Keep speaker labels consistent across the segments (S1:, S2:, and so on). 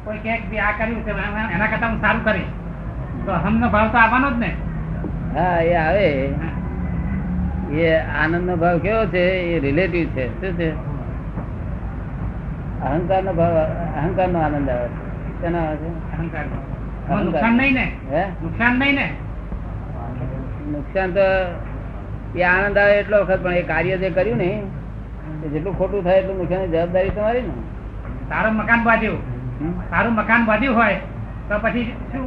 S1: કોઈ કે આ કર્યું છે એના કરતા હું સારું કરીશ તો અહમનો ભાવ તો આવવાનો જ ને.
S2: હા એ આવે. એ આનંદ નો ભાવ કેવો છે? એ રિલેટિવ છે. શું છે? અહંકાર નો ભાવ, અહંકાર નો આનંદ આવે છે. કેનો આવે છે?
S1: અહંકાર નુકસાન નહીં ને?
S2: હે
S1: નુકસાન નહીં ને?
S2: નુકસાન તો એ આનંદ આવે એટલો વખત, પણ એ કાર્ય જે કર્યું ને જેટલું ખોટું થાય એટલું નુકસાન જવાબદારી તમારી ને.
S1: સારું મકાન બાંધ્યું હોય તો પછી શું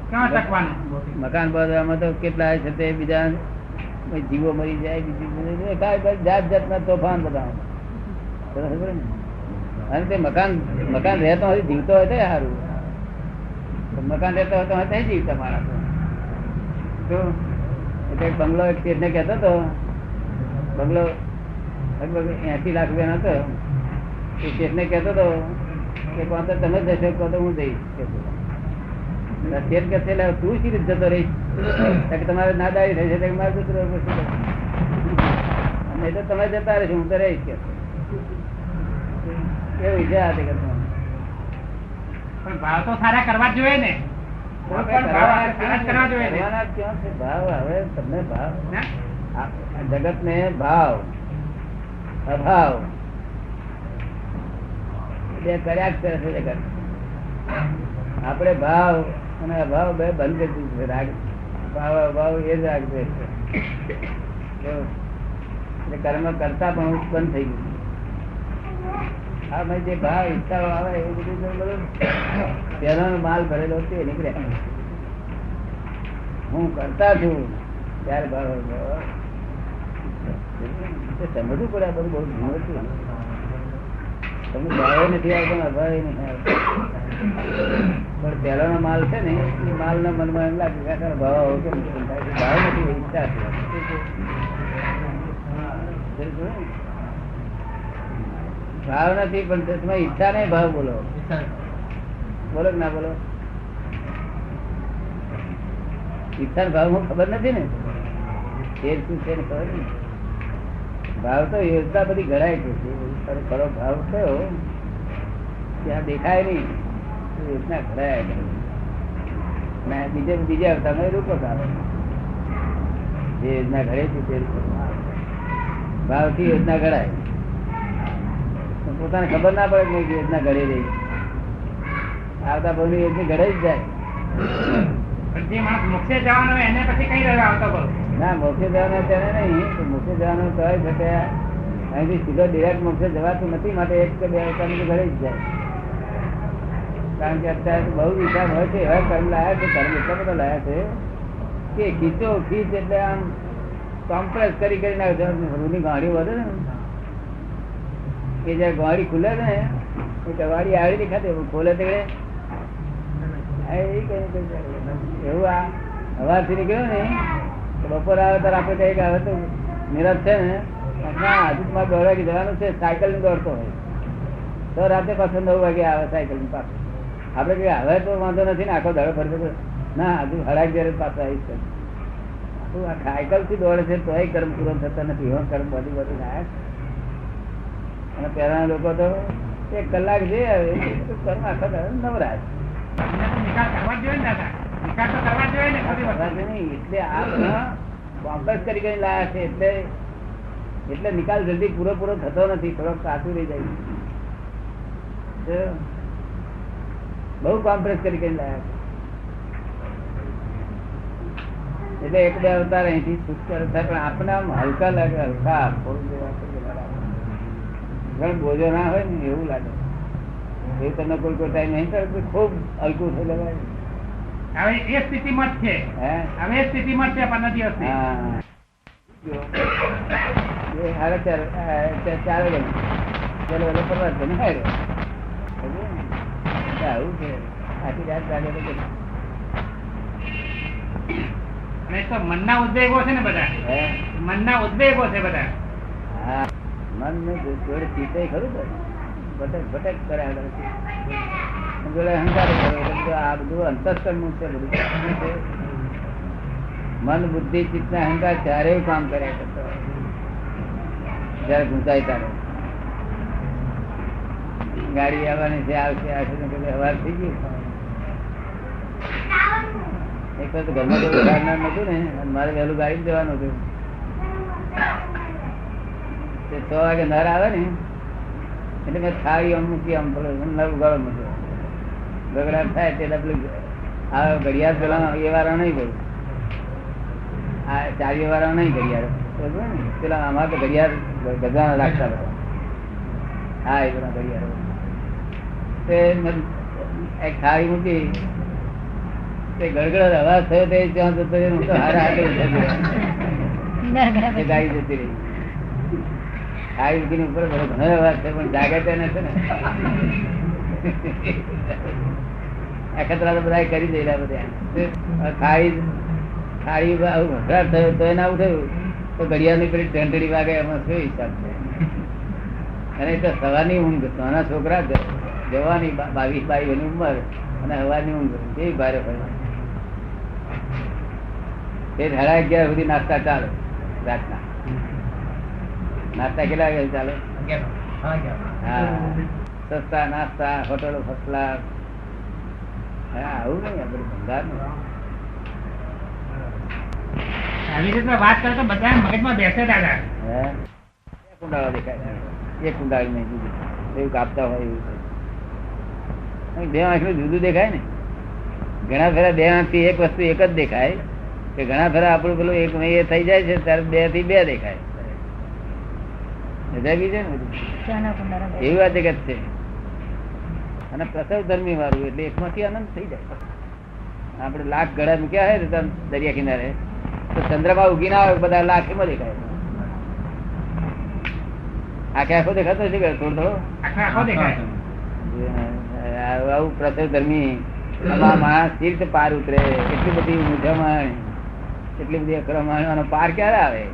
S1: ક્યાં ટકવાનું?
S2: મકાન બાંધવામાં તો કેટલા છે તે બીજા જીવો મરી જાય, બીજી જાત જાતના તોફાન બધા. અને તે મકાન રહેતો હોય જીવતો હોય તો સારું. મકાન રહેતો હોય તો હોય જીવતા માણસ. તો એટલે બંગલો એક શેઠને કહેતો હતો, બંગલો લગભગ 80 લાખ રૂપિયાનો હતો. એ શેઠને કહેતો હતો કે કોણ તો તમે જશો, કહો તો હું જઈશ. શેઠ કે તું સી રીતે જતો રહીશ? તમારે નાદારી થઈ છે મારે જતું રહ્યું તો તમે જતા રહેશો, હું તો રહીશ. કે કેવું ઈચ્છા હતી કે
S1: પણ ભાવ તો સારા કરવા જોઈએ ને.
S2: ભાવ હવે તમને ભાવ જગત ને ભાવ અભાવ બે કર્યા જ કરે છે જગત. આપણે ભાવ અને અભાવ બે બંધ કરી દીધું છે. રાગ ભાવ અભાવ એ જ રાખે છે. એટલે કર્મ કરતા પણ બંધ થઈ ગયું. હા ભાઈ જે ભાવ ઈચ્છાઓ આવે એ બધું પેલાનો માલ ભરેલો છે નીકળે. હું કરતા છું ત્યારે ભાવ સમજવું પડે. આ બધું બહુ ધીમું છે. તમને ભાવ નથી આવતો, અભાવ નથી આવતો. પણ પેલાનો માલ છે ને એ માલ ના મનમાં એમ લાગે ભાવ આવો કેમ ભાવ નથી, ઈચ્છા છે. ભાવ નથી પણ તમે ઈચ્છા નહીં, ભાવ બોલો. બોલો કે ના બોલો? ઈચ્છા ભાવ ખબર નથી ને એ શું છે ખબર નહીં. ભાવ તો યોજના બધી ઘડાય છે. ખરો ભાવ થયો ત્યાં દેખાય નહીં, યોજના ઘડાય. બીજા અવતારમાં રૂપક આવે. જે યોજના ઘડે છે તે ભાવ થી યોજના ઘડાય. પોતાને ખબર ના પડે કે યોજના ઘડી રહી. આવતા ભાવ ની યોજના ઘડે જ જાય.
S1: મોક્ષે જવાનું એને પછી કઈ રહ્યો આવતો ભાવ?
S2: ના, મોક્ષે જવાનું તેને નહીં. મોક્ષે જવાનું તો અહીંથી સીધો ડિરેક્ટ મોક્ષે જવાતું નથી. માટે એક કે બે અવતાર ઘડે જ જાય. કારણ કે અત્યારે બહુ વિચાર હોય છે, એવા કર્મ લાયા છે, કર્મ એટલા બધા લાયા છે કે ખીચો ખીચ એટલે આમ કોમ્પ્રેસ કરી કરીને રૂની ગાડી વધે ને કે જયારે ગાડી ખુલે ને એ ગાડી આવી નહીં ખાતી ખોલે તે એવું. આ હવારથી નીકળ્યો ને બપોર આવે ત્યારે આપણે કહીએ કે હવે તો નિરાશ છે ને હજુ મારે દોડવા જવાનું છે. સાયકલ ની દોડતો હોય તો રાતે પાછો 9 વાગે આવે સાયકલ ની પાછળ. આપડે કહીએ હવે તો વાંધો નથી ને આખો દાડો ફરતો ના, હજુ હડાક જયારે પાછો આવીશ. આ સાયકલ થી દોડે છે તો કર્મ પૂરો થતા નથી. એવો કર્મ બધું બધું લાયક. અને પહેલા લોકો તો 1 કલાક જે કર્મ આખા દાડો નવરાજ. એટલે આ બધા કોમ્પ્લેક્સ કરી લાયા છે. એટલે નિકાલ જલ્દી પૂરો થતો નથી. થોડોક કાચું રહી જાય. બહુ કોમ્પ્લેક્સ કરી લાયા છે. એટલે 1-2 અવતાર અહીંથી છુટકારો થાય. પણ આપણે આમ હલકા લાગે. હલકા ઘણું બોજો ના હોય ને એવું લાગે. એ તમને કોઈ ટાઈમ નહીં કરે ખૂબ હલકું થઈ લગાય.
S1: હવે એ સ્થિતિમાં જ છે. હવે એ સ્થિતિમાં જ છે 15 દિવસ.
S2: આવું છે આખી રાત ચાલે.
S1: તો મનના ઉદ્વેગો છે ને બધા. મનના ઉદ્વેગો છે બધા.
S2: હા, મન ને જોડે ચીતે ખરું ને ભટક ભટક કર્યા જોડે અહંકાર કર્યો. આ બધું અંતસ્કરણ નું છે. બધું મન બુદ્ધિ ચિત્ત ને અહંકાર ત્યારે કામ કર્યા કરતો જયારે ગુંચાય ત્યારે. ગાડી આવવાની છે, આવશે આવશે ને કદી હવાર થઈ ગઈ. એક વખત ઘરમાં કોઈ વગાડનાર નતું ને, અને મારે વહેલું ગાડી જવાનું હતું. 6 વાગે નર આવે ને એટલે મેં થાળી આમ મૂકી, આમ નર ઉગાડો મૂક્યો. ગગડાટ થાય એટલે પેલું આ ઘડિયાળ પેલા એ વાળા નહીં બોલું, આ ચારી વાળા નહીં ઘડિયાળ પેલા અમારે તો ઘડિયાળ ગજાના રાખતા બધા. હા એ બધા ઘડિયાળ એક થાળી મૂકી, તે ગડગડ અવાજ થયો તે ત્યાં જતો રહ્યો. હું તો હારા હાથે ગાડી જતી રહી. થાળી મૂકીને ઉપર ઘણો અવાજ થયો પણ જાગે તેને છે ને અખતરા તો બધા કરી દેલા બધા. થાળી ઘટાડ થયો તો એના ઉઠ્યું તો ઘડિયાળની પેલી ટેન્ટડી વાગે એમાં શું હિસાબ છે. અને તો સવારની ઊંઘ, નાના છોકરા જવાની 22-22 ની ઉંમર અને હવાની ઊંઘ એ ભારે પડે. તે 11:30 સુધી નાસ્તા ચાલે રાતના. નાસ્તા કેટલા વાગે ચાલે? હા, સસ્તા નાસ્તા, હોટલો ફર્સ્ટ ક્લાસ. હા આવું નહીં આપડે ભંગાર નું.
S1: આવી રીતે વાત કરે તો બધા મગજમાં બેસે દાદા.
S2: કુંડાળો દેખાય, એક કુંડાળી નહીં જુદું એવું કાપતા હોય એવું. બે આંખનું જુદું દેખાય ને. ઘણા ફેરા બે આંખથી એક વસ્તુ એક જ દેખાય, કે ઘણા ફેરા આપણું પેલું એક એ થઈ જાય છે ત્યારે 2 થી 2 દેખાય. એવી આ જગત છે. અને પ્રસવ ધર્મી વાળું એટલે એકમાંથી આનંદ થઈ જાય. આપડે લાખ ગળા મૂક્યા હોય ને દરિયા કિનારે તો ચંદ્રમાં ઉગી ના હોય, બધા લાખમાં દેખાય. આખે આખો દેખાતો છે થોડો આવું પ્રસવ ધર્મી માણસ તીર્થ પાર ઉતરે. એટલી બધી મૂંઝામણ, એટલી બધી અક્રમણ, પાર ક્યારે આવે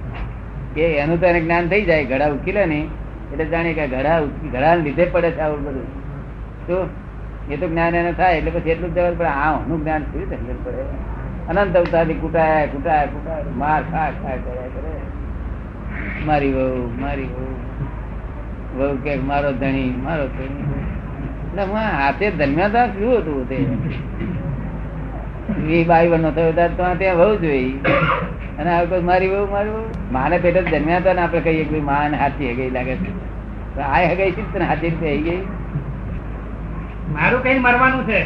S2: કે એનું તો એને જ્ઞાન થઈ જાય. ઘડા ઉકેલે ને એટલે જાણે કે ઘડા લીધે પડે છે આવું બધું. શું એ તો જ્ઞાન એને થાય એટલે પછી એટલું જ જવા પડે. હા એનું જ્ઞાન શું સમજ પડે. અનંત અવતારથી કુટાય માર ખા કર્યા કરે. મારી વહુ કે મારો ધણી એટલે હાથે ધન્યતા શું હતું તે 20-22 નો થયો ત્યાં વહુ જોઈ. અને મારી વહુ માને પેટે જન્મ્યા હતા ને આપડે કહીએ કે માને હાથી ગઈ લાગે છે. આ ગઈ છે ને હાથી રીતે આવી ગઈ.
S1: મારું કઈ મરવાનું છે,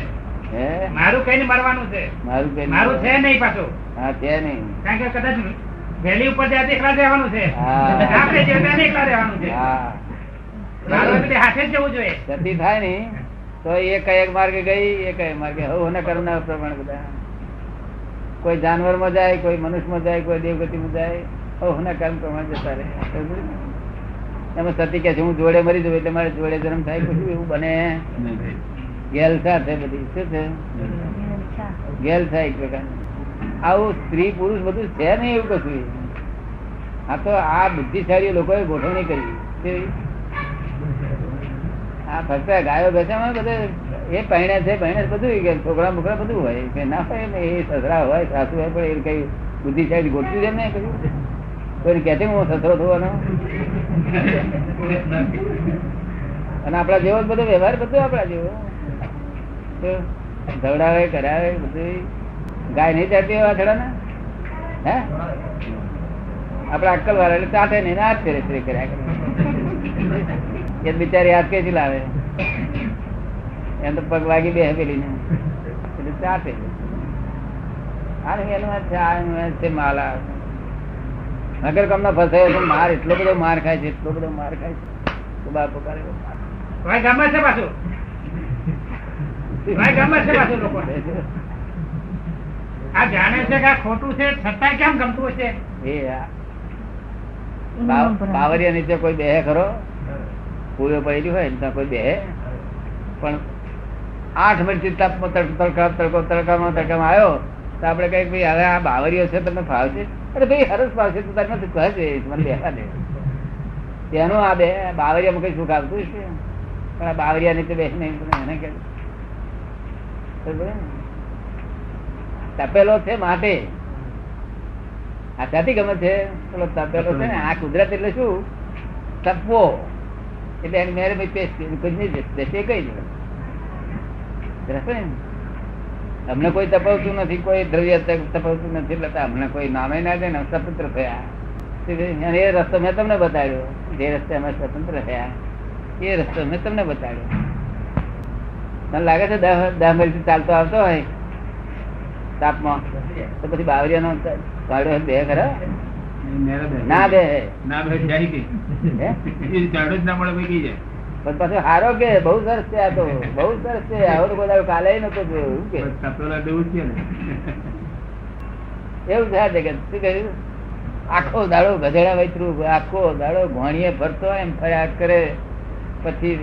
S1: મારું કઈ મરવાનું છે, મારું છે નહીં પાછું.
S2: હા છે નહીં,
S1: કારણ કે કદાચ વહેલી ઉપર જાય એકલા રહેવાનું છે, આપણે એકલા રહેવાનું છે. હાથે જ જવું જોઈએ.
S2: સતી થાય ને તો એ કઈ માર્ગે ગઈ, એ કઈ માર્ગે હવે કર્મ ના પ્રમાણે બધા. કોઈ જાનવર માં જાય, કોઈ મનુષ્ય માં જાય, કોઈ દેવગતિ માં જાય, હવે કર્મ પ્રમાણે જતા રહે. એમાં સતી કે છે હું જોડે મરી જવું એટલે મારે જોડે જન્મ થાય, કશું એવું બને. ગેલસા છે બધી. શું છે? ગેલસા એક પ્રકાર. આવું સ્ત્રી પુરુષ બધું છે નહીં એવું કશું. આ તો આ બુદ્ધિશાળી લોકોએ ગોઠવણી કરી. આ ફક્ત ગાયો બેસામાં બધે એ પહેણે છે બધું છોકરા બોકરા બધું હોય કે ના હોય ને. એ સસરા હોય, સાસુ હોય, પણ એ કઈ બુદ્ધિશાળી ગોઠવી છે ને કહ્યું. કોઈ કે છે હું સસરો થવાનો. અને આપડા જેવો બધો વ્યવહાર બધો આપડા જેવો ધવડાવે કરાવે બધું. ગાય નહીં ચાટતી હોય આખડા ને. હે આપડે અક્કલ વાળા એટલે ચાટે નહીં, હાથ ફેરે કર્યા કરે. એ બિચારી હાથ કે લાવે એમ તો પગ વાગી બે પેલી ને એટલે ચાટે. માલા નગર કામ ના ફસાયો માર એટલો બધો માર ખાય છે, એટલો બધો માર ખાય છે. બાપો કરે
S1: ગમે છે પાછું, ગમે છે પાછું. લોકો આ જાણે છે કે આ ખોટું છે છતાં કેમ ગમતું હશે.
S2: એ બાવરિયા નીચે કોઈ બેહે ખરો? પૂર્વ પડેલી હોય ને ત્યાં કોઈ બેહે પણ 8 મિનિટ તડકામાં આવ્યો તો આપડે કઈ ભાઈ હવે આ બાવરીઓ છે તમને ફાવશે? અરે ભાઈ હરસ ફાવશે તો તારે કહે છે મને બેસવા દે. તેનું આ બે બાવરિયામાં કઈ સુખ આવતું છે પણ આ બાવરિયા નીચે બેસી નહીં એને કે તપેલો છે માટે આ ત્યાંથી ગમે છે. પેલો તપેલો છે ને આ કુદરત એટલે શું? તપવો એટલે એની મેરે ભાઈ પેસ્ટ કોઈ નહીં જશે કઈ દે. અમને કોઈ તપાવતું નથી, કોઈ દ્રવ્ય તપાવતું નથી, એટલે અમને કોઈ નામે ના દે ને સ્વતંત્ર થયા. એ રસ્તો મેં તમને બતાવ્યો, જે રસ્તે અમે સ્વતંત્ર થયા એ રસ્તો મેં તમને બતાવ્યો. મને લાગે છે 10 મિનિટ ચાલતો આવતો હોય તાપમાં તો પછી બાવરિયાનો કાઢ્યો બે ખરા ના બે પાછો હારો કે બહુ સરસ છે, આ તો બહુ સરસ છે, આવો તો કોઈ કાલે નતો જોયું કે એવું થાય છે કે શું કહ્યું આખો દાડો ગધેડા વૈતરું, આખો દાડો ભણીએ ફરતો એમ ફર્યા કરે, પછી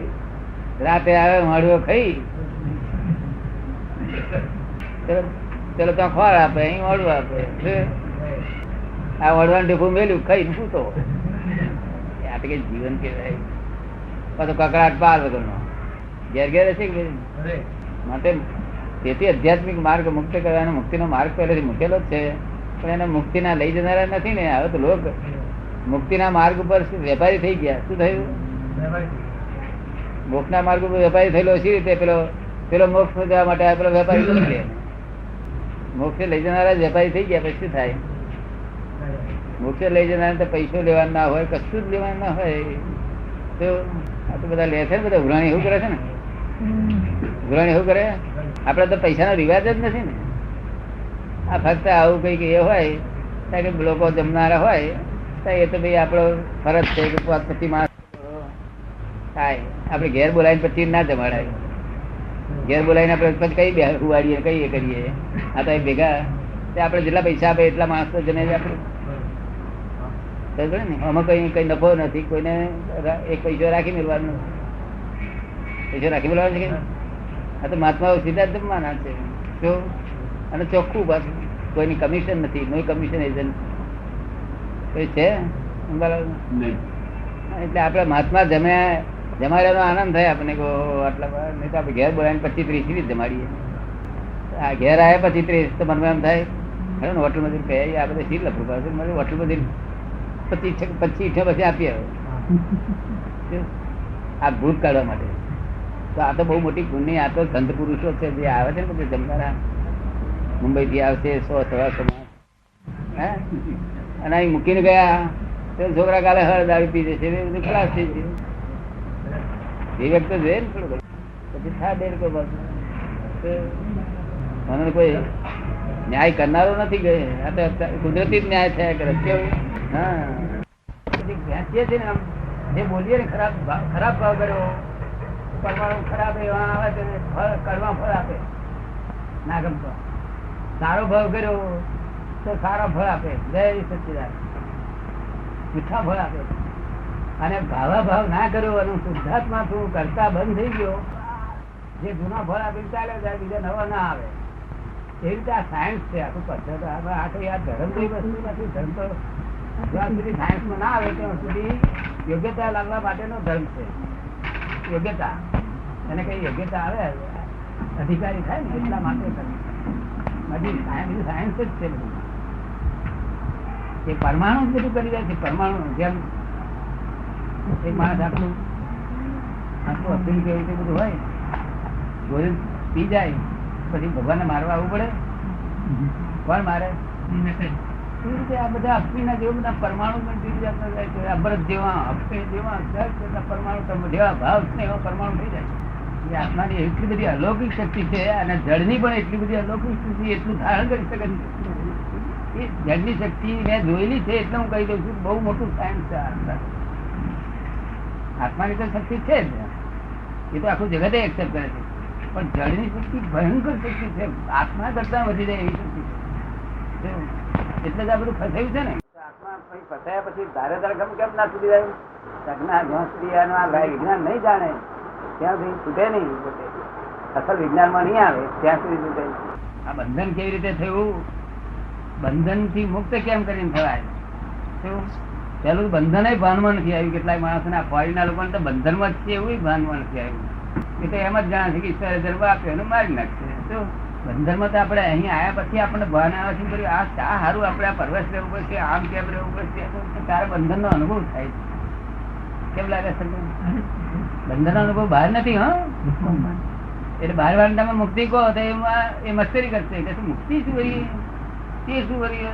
S2: રાતે આવે મળ્યો ખાઈ ચલો તો ખોર આપે, અહીં મળવું આપે, આ વડવાનું ઢેફું મેલ્યું ખાઈ પૂતો. આ તો કઈ જીવન કેવાય? પાછો કકડાટ પાર વગરનો ઘેર ઘેર હશે કે માટે. તેથી આધ્યાત્મિક માર્ગ મુક્ત કરવાનો મુક્તિનો માર્ગ પહેલેથી મૂકેલો જ છે, પણ એને મુક્તિના લઈ જનારા નથી ને. હવે તો લોક મુક્તિના માર્ગ ઉપર વેપારી થઈ ગયા. શું થયું? મોક્ષના માર્ગ ઉપર વેપારી થયેલો સી રીતે? પેલો મોક્ષ જવા માટે પેલો વેપારી બની ગયા. મોક્ષ લઈ જનારા વેપારી થઈ ગયા. પછી શું થાય? મોક્ષ લઈ જનારા તો પૈસો લેવાનો ના હોય, કશું જ લેવાનું ના હોય. તો આ તો બધા લે છે ને, બધા ઉઘરાણી એવું કરે છે ને. ઉઘરાણી એવું કરે. આપડે તો પૈસાનો રિવાજ જ નથી ને. આ ફક્ત આવું કઈક એ હોય કે લોકો જમનારા હોય એ તો ભાઈ આપડો ફરજ છે કે 25 માણસ થાય. આપડે ઘેર બોલાવીને 25 ના જમાડાય. ઘેર બોલાવીને આપડે કઈ ઉવાડીએ કઈ એ કરીએ. આ તો ભેગા આપડે જેટલા પૈસા આપે એટલા માણસ તો જમે આપડે ને. આમાં કઈ નફો નથી. કોઈને એક પૈસો રાખી મેળવાનો, પૈસો રાખી મેળવાનો છે. આ તો મહાત્માઓ સીધા જ જમવાના છે. જો અને ચોખ્ખું પાછું, કોઈની કમિશન નથી, નો કમિશન એજન્ટ કોઈ છે એટલે આપડે મહાત્મા જમાડ્યાનો આનંદ થાય આપણને. આટલા નહીં તો આપણે ઘેર બોલાવીને 25-30 જમાડીએ. આ ઘેર આવ્યા 25-30 તો મનમાં એમ થાય ખરે ને હોટલ મજૂર કહે આ બધા શી લખવું પડશે મારે હોટલ મજૂર 25 પછી આપીએ આ ભૂત કાઢવા માટે. તો આ તો બહુ મોટી પુણ્ય. આ તો સંત પુરુષો છે જે આવે છે ને બધે જમનારા. મુંબઈ થી આવશે 100-125 હે અને અહીં મૂકીને ગયા તો છોકરા કાલે હળ દાવી પી જશે, બધું ખલાસ થઈ ગયું. એ વ્યક્તિ જોઈએ ને થોડું પછી થાય બે લોકો મને કોઈ ન્યાય કરનારો નથી ગયો. આ તો કુદરતી જ ન્યાય થયા કરે. કેવું? હા ભેંસીએ છે ને આમ જે બોલીએ ને ખરાબ ભાવ કર્યો, પરમાણુ ખરાબ એવા આવે છે, ફળ કડવા ફળ આપે ના ગમતો. સારો ભાવ કર્યો તો સારા ફળ આપે. જય સચ્ચિદાનંદ મીઠા ફળ આપે. અને ભાવા ભાવ ના કર્યો અને શુદ્ધાત્મા તું કરતા બંધ થઈ ગયો, જે જૂના ફળ આપીને ચાલે જાય, બીજા નવા ના આવે. એ રીતે આ સાયન્સ છે. આખું પદ્ધતિ આ ધર્મ ની વસ્તુ નથી. ધર્મ તો જ્યાં સુધી સાયન્સમાં ના આવે ત્યાં સુધી યોગ્યતા લાવવા માટેનો ધર્મ છે. યોગ્યતા એને કઈ યોગ્યતા આવે અધિકારી થાય ને એટલા માટે સાયન્સ જ છે. એ પરમાણુ જ બધું કરી રહ્યા છે. પરમાણુ જેમ એક માણસ આટલું અસલી કેવું તે બધું હોય, ગોળી પી જાય પછી ભગવાનને મારવા આવવું પડે. કોણ મારે? આ બધા અફીના જેવા બધા પરમાણુ અમૃત જેવા અફી જેવા પરમાણુ જેવા ભાવ છે એવા પરમાણુ થઈ જાય. એ આત્માની એટલી બધી અલૌકિક શક્તિ છે અને જળની પણ એટલી બધી અલૌકિક શક્તિ એટલું ધારણ કરી શકે. એ જળની શક્તિ મેં જોયેલી છે એટલે હું કહી દઉં છું બહુ મોટું સાયન્સ છે. આત્માની તો શક્તિ છે જ, એ તો આખું જગતે એક્સેપ્ટ કરે છે. પણ જળની શક્તિ ભયંકર શક્તિ છે, આત્મા કરતા વધી જાય એવી શક્તિ છે. એટલે જ આ બધું ફસાયું છે ને. આત્મા ફસાયા પછી ધારે ધારે કેમ ના છૂટી જાય? જ્યાં સુધી વિજ્ઞાન નહીં જાણે ત્યાં સુધી છૂટે નહીં. અસલ વિજ્ઞાનમાં નહીં આવે ત્યાં સુધી છૂટે. આ બંધન કેવી રીતે થયું? બંધન થી મુક્ત કેમ કરીને થવાય? પેલું બંધન ભાનમાં નથી આવ્યું. કેટલાક માણસો ના ફોરીના લોકો તો બંધન માં જ છે એવું ભાનમાં નથી આવ્યું. એ તો એમ જ જાણે છે કે ઈશ્વરે જન્મ આપ્યો અને મારી નાખશે. શું બંધન માં તો આપણે અહીં આવ્યા પછી આપણને ભાન આવે છે કર્યું આ ચા સારું આપણે આ પરવેશ રહેવું પડશે, આમ કેમ રહેવું પડશે, તારે બંધન નો અનુભવ થાય છે. કેમ લાગે છે? બંધન નો અનુભવ બહાર નથી. એટલે બહાર વાળા તમે મુક્તિ કહો તો એ મસ્કરી કરશે કે મુક્તિ શું કરી, તે શું કરી?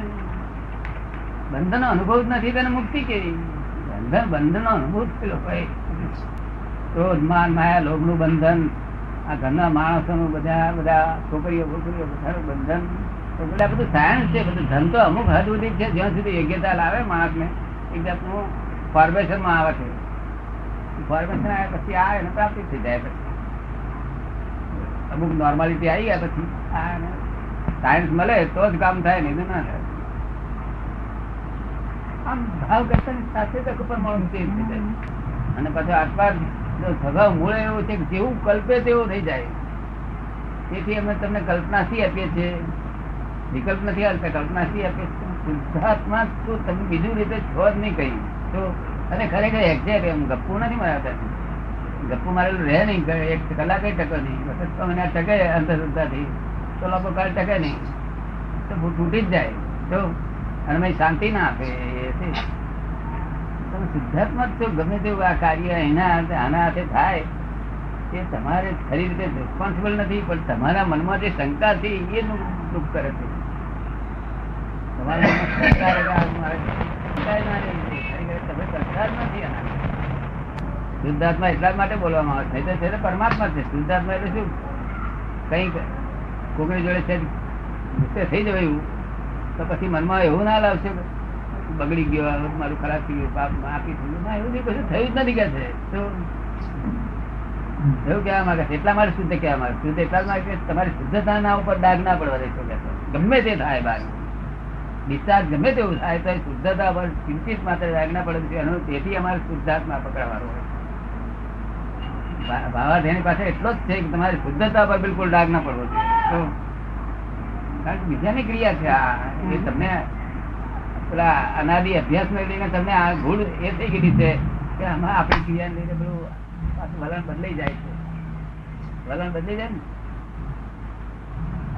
S2: બંધન નો અનુભવ જ નથી તેને મુક્તિ કેવી? બંધન નો અનુભવ થયેલો હોય. ક્રોધ માન માયા લોભ નું બંધન, આ ઘરના માણસો નું બધા છોકરીઓ બધાનું બંધન, બધા બધું સાયન્સ છે. બધું ધન તો અમુક હદ સુધી છે, જ્યાં સુધી યોગ્યતા લાવે માણસ ને એક જાતનું ફોર્મેશન માં આવે છે. ફોર્મેશન આવ્યા પછી આ એને પ્રાપ્તિ થઈ જાય. પછી અમુક નોર્માલિટી આવી ગયા પછી સાયન્સ મળે તો જ કામ થાય, નહીં તો ના થાય. આમ ભાવ કરતા સાથે તક ઉપર માણસ ચેન્જ થઈ જાય. અને પછી આત્મા સ્વભાવ મૂળ એવો છે કે જેવું કલ્પે તેવું થઈ જાય. તેથી અમે તમને કલ્પના સી આપીએ છીએ, વિકલ્પ નથી આવતા. કલ્પના સી આપીએ છીએ શુદ્ધાત્મા તો તમે બીજું રીતે છો જ નહીં કહી તો. અને ખરેખર એક્ઝેક્ટ એમ ગપ્પુ નથી મારતા. ગપ્પુ મારેલું રહે નહીં, એક કલાક ટકે નહીં, ટકે અંધશ્રદ્ધાથી તો લોકો કાલ ટકે નહીં તો તૂટી જ જાય તો. અને મેં શાંતિ ના આપે. તમે શુદ્ધાત્મા છો. ગમે તેવું આ કાર્ય આના હાથે થાય એ તમારે ખરી રીતે રિસ્પોન્સિબલ નથી, પણ તમારા મનમાં જે શંકા છે એ દુઃખ કરે છે. તમારા મનમાં શંકા શુદ્ધાત્મા એટલા માટે બોલવામાં આવે છે તો પરમાત્મા છે. શુદ્ધાત્મા એટલે શું? કઈક કોકની જોડે છે ગુસ્સે થઈ જવાયું તો પછી મનમાં એવું ના લાવશે બગડી ગયો, મારું ખરાબ થઈ ગયું, પાપ માફી થયું. ના, એવું કશું થયું જ નથી કે છે. તો એવું કહેવા માંગે છે. એટલા માટે શુદ્ધ કહેવા માંગે. શુદ્ધ એટલા માટે તમારી શુદ્ધતા ના ઉપર ડાઘ ના પડવા દે. ગમે તે થાય બહાર ડિસ્ચાર્જ ગમે તેવું થાય તો શુદ્ધતા પર ચિંતિત માત્ર ડાઘ ના પડે. તેથી અમારે શુદ્ધાત્મા પકડવાનો હોય. ભાવાધ્યાની પાસે એટલો જ છે કે તમારી શુદ્ધતા પર બિલકુલ ડાઘ ના પડવો જોઈએ. કારણ કે બીજાની ક્રિયા છે આ. એ તમને પેલા અનાદિ અભ્યાસ ને લઈને તમને આ ભૂલ એ થઈ ગઈ છે કે આમાં આપણી ક્રિયા લઈને બધું પાછું વલણ બદલાઈ જાય છે. વલણ બદલાઈ જાય ને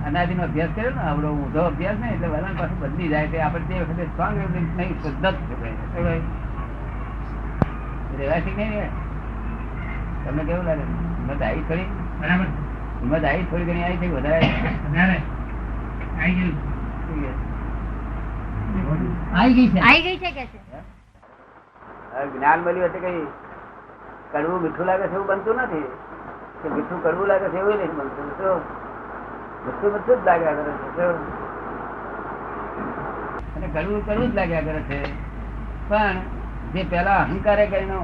S2: અનાદિ નો અભ્યાસ કર્યો ને આવડો ઊંધો અભ્યાસ ને એટલે વલણ પાછું બદલી જાય. આપણે તે વખતે સ્ટ્રોંગ નહીં, શુદ્ધ જ રહેવાથી નહીં. તમને કેવું લાગે? હિંમત આવી થોડી? બરાબર, હિંમત આવી થોડી ઘણી આવી છે વધારે જ્ઞાન મળ્યું હશે કઈ કડવું મીઠું લાગે છે એવું બનતું નથી કે મીઠું કડવું લાગે છે એવું નહીં બનતું. મીઠું બધું જ લાગ્યા કરે છે અને કડવું કડવું જ લાગ્યા કરે છે. પણ જે પેલા અહંકારે કરીને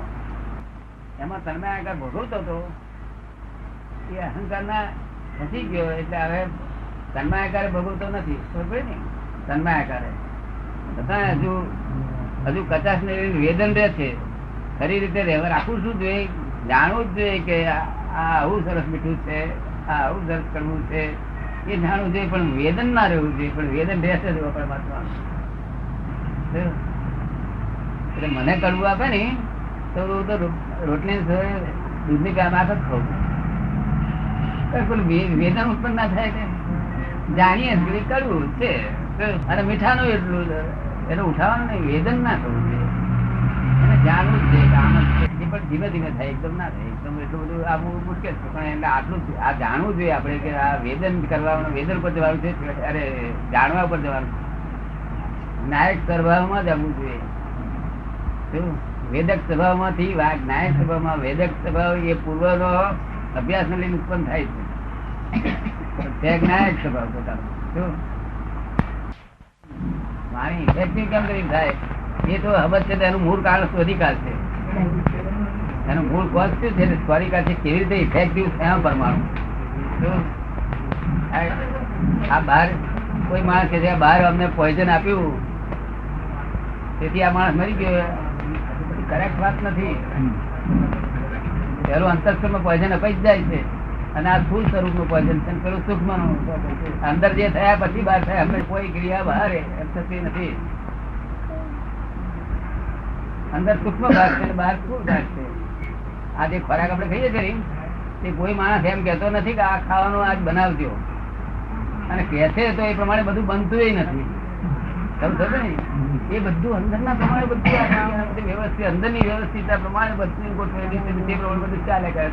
S2: એમાં તન્માયાકાર ભોગવતો હતો એ અહંકાર ના નથી ગયો. એટલે હવે તન્માયાકારે ભોગવતો નથી. ખબર ને? તન્માયાકારે બધા હજુ કચાશ ને વેદન રહે છે. ખરી રીતે રહેવા રાખવું શું જોઈએ? જાણવું જ જોઈએ કે આ આવું સરસ મીઠું છે, આ આવું સરસ કરવું છે, એ જાણવું જોઈએ. પણ વેદન ના રહેવું જોઈએ. પણ વેદન રહેશે જ પરમાત્મા. એટલે મને કડવું આપે ને તો રોટલી દૂધની માથ જ ખાવું. વેદન ઉત્પન્ન ના થાય. જાણીએ કડવું છે અને મીઠાનું એટલું એનું ઉઠાવવાનું નહીં. વેદન ના થવું જોઈએ અને જાણવું જ જોઈએ. આમ જ પણ ધીમે ધીમે થાય, એકદમ ના થાય. એકદમ એટલું બધું આવવું મુશ્કેલ છે. પણ એટલે આટલું આ જાણવું જોઈએ આપણે કે આ વેદન કરવાનું, વેદન પર જવાનું છે. અરે જાણવા પર જવાનું, નાયક સ્વભાવમાં જ આવવું જોઈએ. શું વેદક સ્વભાવમાંથી નાયક સ્વભાવમાં, વેદક સ્વભાવ એ પૂર્વનો અભ્યાસ ને લઈને ઉત્પન્ન થાય છે. નાયક સ્વભાવ પોતાનો શું મારી ઇફેક્ટિવ કેમ કરી થાય એ તો હબત છે. એનું મૂળ કારણ શોધી કાઢશે. એનું મૂળ કોઝ શું છે શોધી કાઢશે. કેવી રીતે ઇફેક્ટિવ થયા પરમાણુ. આ બહાર કોઈ માણસ કે બહાર અમને પોઈઝન આપ્યું તેથી આ માણસ મરી ગયો, કરેક્ટ વાત નથી. પેલું અંતસ્કરમાં પોઈઝન અપાઈ જ જાય છે અને આ સ્થૂળ સ્વરૂપ નું પોઈઝન છે. પેલું સૂક્ષ્મ નું અંદર જે થયા પછી બહાર થયા. અમે કોઈ ક્રિયા બહાર એમ થતી નથી. અંદર સૂક્ષ્મ ભાગ છે, બહાર સ્થૂળ ભાગ છે. આ જે ખોરાક આપણે ખાઈએ છીએ તે કોઈ માણસ એમ કહેતો નથી કે આ ખાવાનું આજ બનાવજો અને કહે છે તો એ પ્રમાણે બધું બનતું નથી. સમજો ને? એ બધું અંદરના પ્રમાણે બધું આ બધું વ્યવસ્થિત અંદરની વ્યવસ્થિત પ્રમાણે બધું ગોઠવેલી છે. તે પ્રમાણે બધું ચાલે કરે.